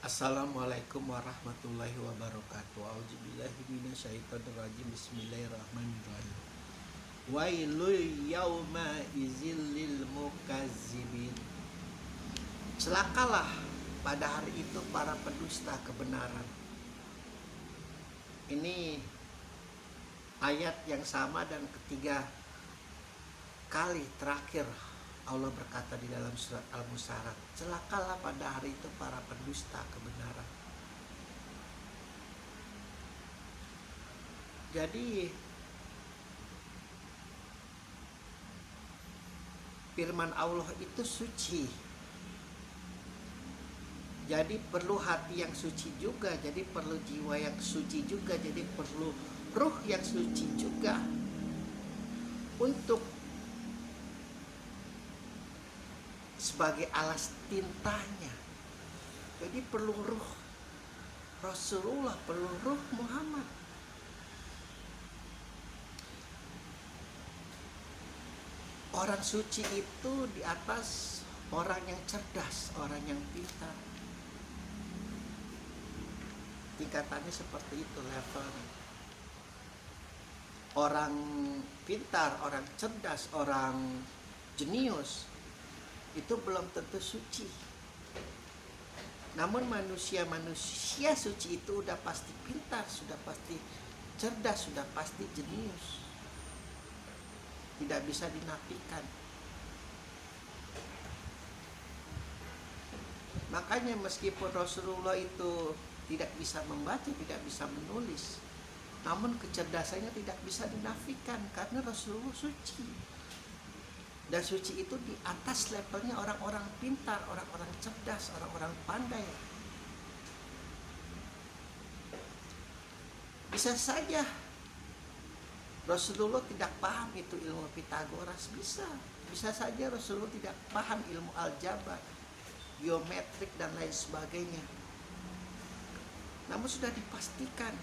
Assalamualaikum warahmatullahi wabarakatuh. Auzubillahi minasyaitonirrajim. Bismillahirrahmanirrahim. Wailul yauma izil lil mukazzibin. Celakalah pada hari itu para pendusta kebenaran. Ini ayat yang sama dan ketiga kali terakhir Allah berkata di dalam surat Al-Musyarat, celakalah pada hari itu para pendusta kebenaran. Jadi firman Allah itu suci. Jadi perlu hati yang suci juga, jadi perlu jiwa yang suci juga, jadi perlu ruh yang suci juga untuk sebagai alas tintanya. Jadi perlu ruh Rasulullah, perlu ruh Muhammad. Orang suci itu di atas orang yang cerdas, orang yang pintar. Tingkatannya seperti itu levelnya. Orang pintar, orang cerdas, orang jenius itu belum tentu suci. Namun manusia suci itu udah pasti pintar, sudah pasti cerdas, sudah pasti jenius. Tidak bisa dinafikan. Makanya meskipun Rasulullah itu tidak bisa membaca, tidak bisa menulis, namun kecerdasannya tidak bisa dinafikan karena Rasulullah suci. Dan suci itu di atas levelnya orang-orang pintar, orang-orang cerdas, orang-orang pandai. Bisa saja Rasulullah tidak paham itu ilmu Pitagoras, bisa saja Rasulullah tidak paham ilmu aljabar, geometrik dan lain sebagainya. Namun sudah dipastikan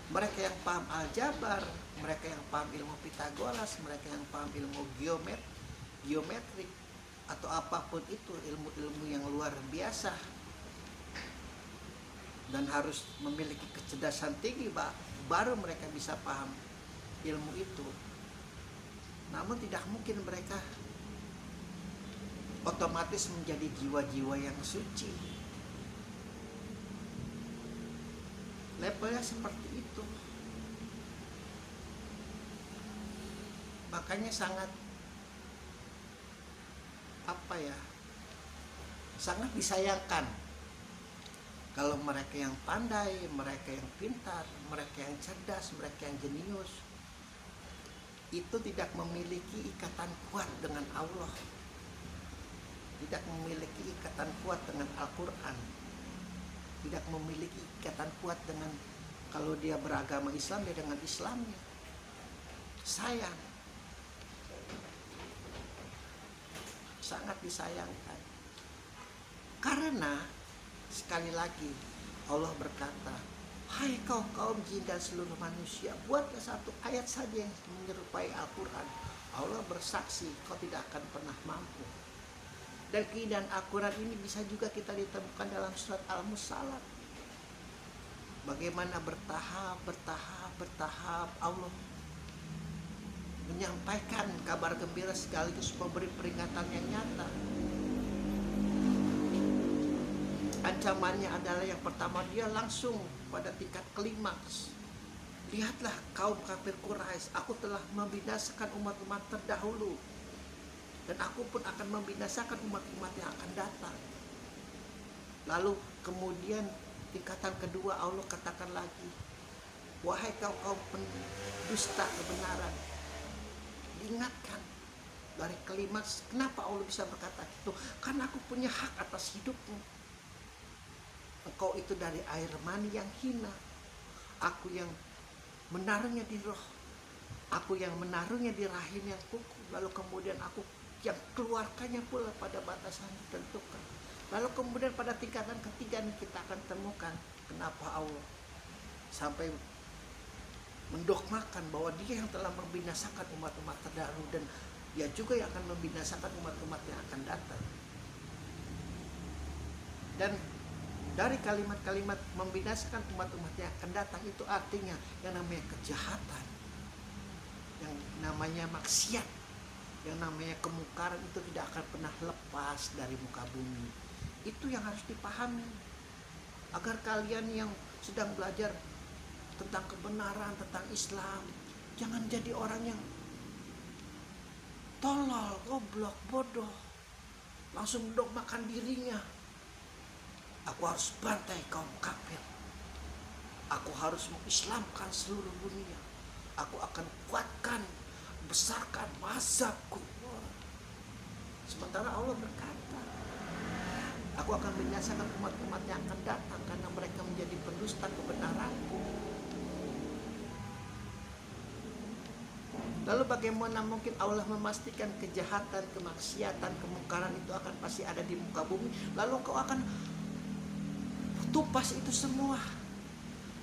mereka yang paham aljabar, mereka yang paham ilmu Pitagoras, mereka yang paham ilmu geometrik atau apapun itu, ilmu-ilmu yang luar biasa dan harus memiliki kecerdasan tinggi, baru mereka bisa paham ilmu itu. Namun tidak mungkin mereka otomatis menjadi jiwa-jiwa yang suci. Levelnya seperti itu. Makanya sangat sangat disayangkan kalau mereka yang pandai, mereka yang pintar, mereka yang cerdas, mereka yang jenius itu tidak memiliki ikatan kuat dengan Allah, tidak memiliki ikatan kuat dengan Al-Quran, tidak memiliki ikatan kuat dengan, kalau dia beragama Islam, dia dengan Islamnya. Sayang, sangat disayangkan. Karena sekali lagi Allah berkata, hai kaum jin dan seluruh manusia, buatlah satu ayat saja yang menyerupai Al-Quran. Allah bersaksi, kau tidak akan pernah mampu. Dan keindahan Al-Quran ini bisa juga kita ditemukan dalam surat Al-Musyarat. Bagaimana bertahap Allah menyampaikan kabar gembira sekaligus memberi peringatan yang nyata. Ancamannya adalah yang pertama, dia langsung pada tingkat klimaks. Lihatlah kaum kafir Quraisy, aku telah membinasakan umat-umat terdahulu, dan aku pun akan membinasakan umat-umat yang akan datang. Lalu kemudian tingkatan kedua Allah katakan lagi, wahai kaum pendusta kebenaran. Diingatkan dari klimaks. Kenapa Allah bisa berkata itu? Karena aku punya hak atas hidupmu. Engkau itu dari air mani yang hina, aku yang menaruhnya di roh, aku yang menaruhnya di rahim yang kuku, lalu kemudian aku yang keluarkannya pula pada batasan ditentukan. Lalu kemudian pada tingkatan ketiga nih kita akan temukan kenapa Allah sampai mendogmakan bahwa dia yang telah membinasakan umat-umat terdahulu, dan dia juga yang akan membinasakan umat-umat yang akan datang. Dan dari kalimat-kalimat membinasakan umat-umat yang akan datang itu artinya yang namanya kejahatan, yang namanya maksiat, yang namanya kemungkaran itu tidak akan pernah lepas dari muka bumi. Itu yang harus dipahami agar kalian yang sedang belajar tentang kebenaran, tentang Islam, jangan jadi orang yang tolol, goblok, bodoh, langsung mendogmakan dirinya. Aku harus bantai kaum kafir. Aku harus mengislamkan seluruh dunia. Aku akan kuatkan, besarkan mazhabku. Sementara Allah berkata, aku akan binasakan umat-umat yang akan datang karena mereka menjadi pendusta kebenaranku. Lalu bagaimana mungkin Allah memastikan kejahatan, kemaksiatan, kemungkaran itu akan pasti ada di muka bumi. Lalu kau akan tupas itu semua.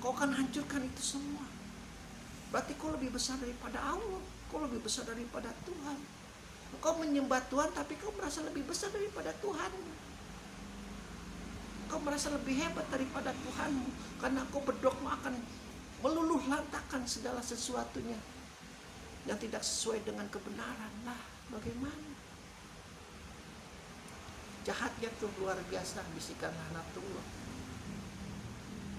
Kau akan hancurkan itu semua. Berarti kau lebih besar daripada Allah. Kau lebih besar daripada Tuhan. Kau menyembah Tuhan tapi kau merasa lebih besar daripada Tuhan. Kau merasa lebih hebat daripada Tuhanmu karena kau berdogma akan meluluh lantakan segala sesuatunya yang tidak sesuai dengan kebenaran. Lah, bagaimana? Jahatnya tuh luar biasa, bisikan laknatullah.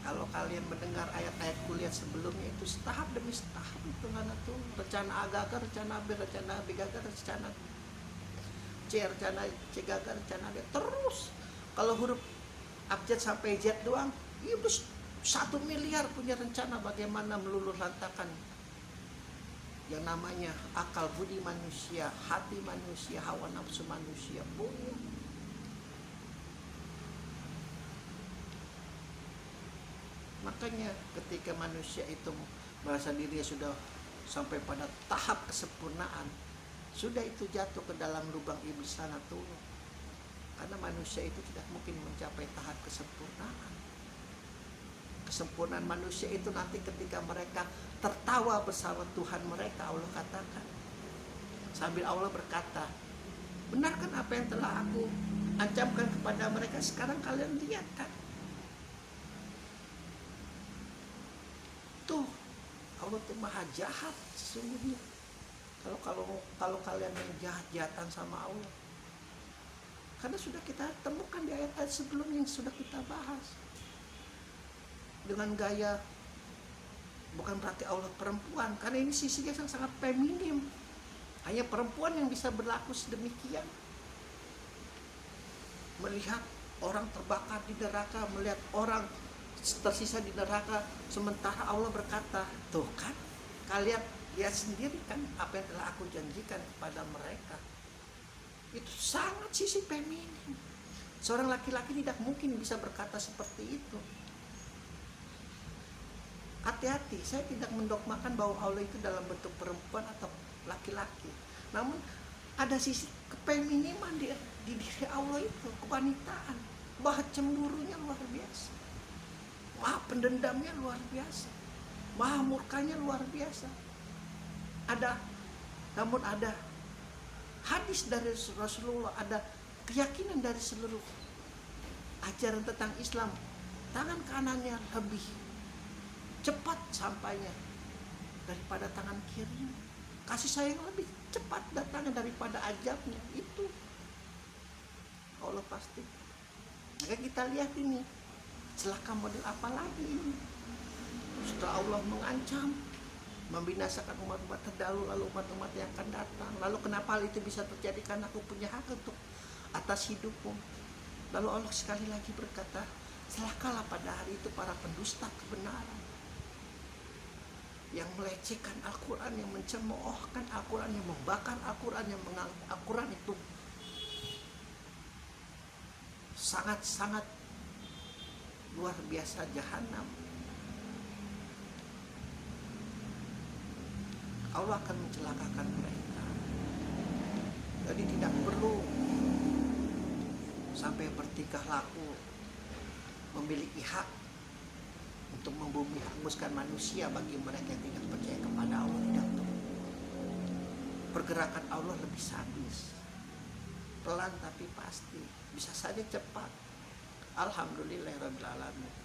Kalau kalian mendengar ayat-ayat kuliah sebelumnya itu setahap demi setahap itu laknatullah. Rencana A gagal, rencana B, rencana B gagal, rencana C, rencana C gagal, rencana D. Terus kalau huruf abjad sampai Z doang, ya 1 miliar punya rencana bagaimana meluluh lantakan yang namanya akal budi manusia, hati manusia, hawa nafsu manusia. Makanya ketika manusia itu merasa dirinya sudah sampai pada tahap kesempurnaan, sudah itu jatuh ke dalam lubang iblis laknatullah. Karena manusia itu tidak mungkin mencapai tahap kesempurnaan. Kesempurnaan manusia itu nanti ketika mereka tertawa bersama Tuhan mereka, Allah katakan. Sambil Allah berkata, benarkan apa yang telah aku ancamkan kepada mereka, sekarang kalian lihat kan. Tuh, Allah tuh maha jahat sesungguhnya. Kalau kalian yang jahat-jahatan sama Allah. Karena sudah kita temukan di ayat-ayat sebelumnya yang sudah kita bahas. Dengan gaya, bukan berarti Allah perempuan, karena ini sisinya yang sangat feminim. Hanya perempuan yang bisa berlaku sedemikian. Melihat orang terbakar di neraka, melihat orang tersisa di neraka, sementara Allah berkata, tuh kan, kalian lihat sendiri kan apa yang telah aku janjikan kepada mereka. Itu sangat sisi feminim. Seorang laki-laki tidak mungkin bisa berkata seperti itu. Hati-hati, saya tidak mendogmakan bahwa Allah itu dalam bentuk perempuan atau laki-laki. Namun ada sisi kefeminiman di diri Allah itu, kewanitaan, bahwa cemburunya luar biasa, maha pendendamnya luar biasa, maha murkanya luar biasa. Namun ada hadis dari Rasulullah, ada keyakinan dari seluruh ajaran tentang Islam, tangan kanannya lebih cepat sampainya daripada tangan kiri. Kasih sayang lebih cepat datangnya daripada ajabnya. Itu Allah pasti. Maka kita lihat ini, celaka model apa lagi ini? Setelah Allah mengancam membinasakan umat-umat terdahulu, lalu umat-umat yang akan datang. Lalu kenapa hal itu bisa terjadi? Karena aku punya hak untuk atas hidupmu. Lalu Allah sekali lagi berkata, celakalah pada hari itu para pendusta kebenaran, yang melecehkan Al-Quran, yang mencemoohkan Al-Quran, yang membakar Al-Quran, yang menganggap Al-Quran itu sangat-sangat luar biasa jahanam. Allah akan mencelakakan mereka. Jadi tidak perlu sampai bertingkah laku memiliki hak untuk membumi hanguskan manusia bagi mereka yang tidak percaya kepada Allah. Tidak tuh. Pergerakan Allah lebih sadis, pelan tapi pasti, bisa saja cepat. Alhamdulillahirabbil alamin.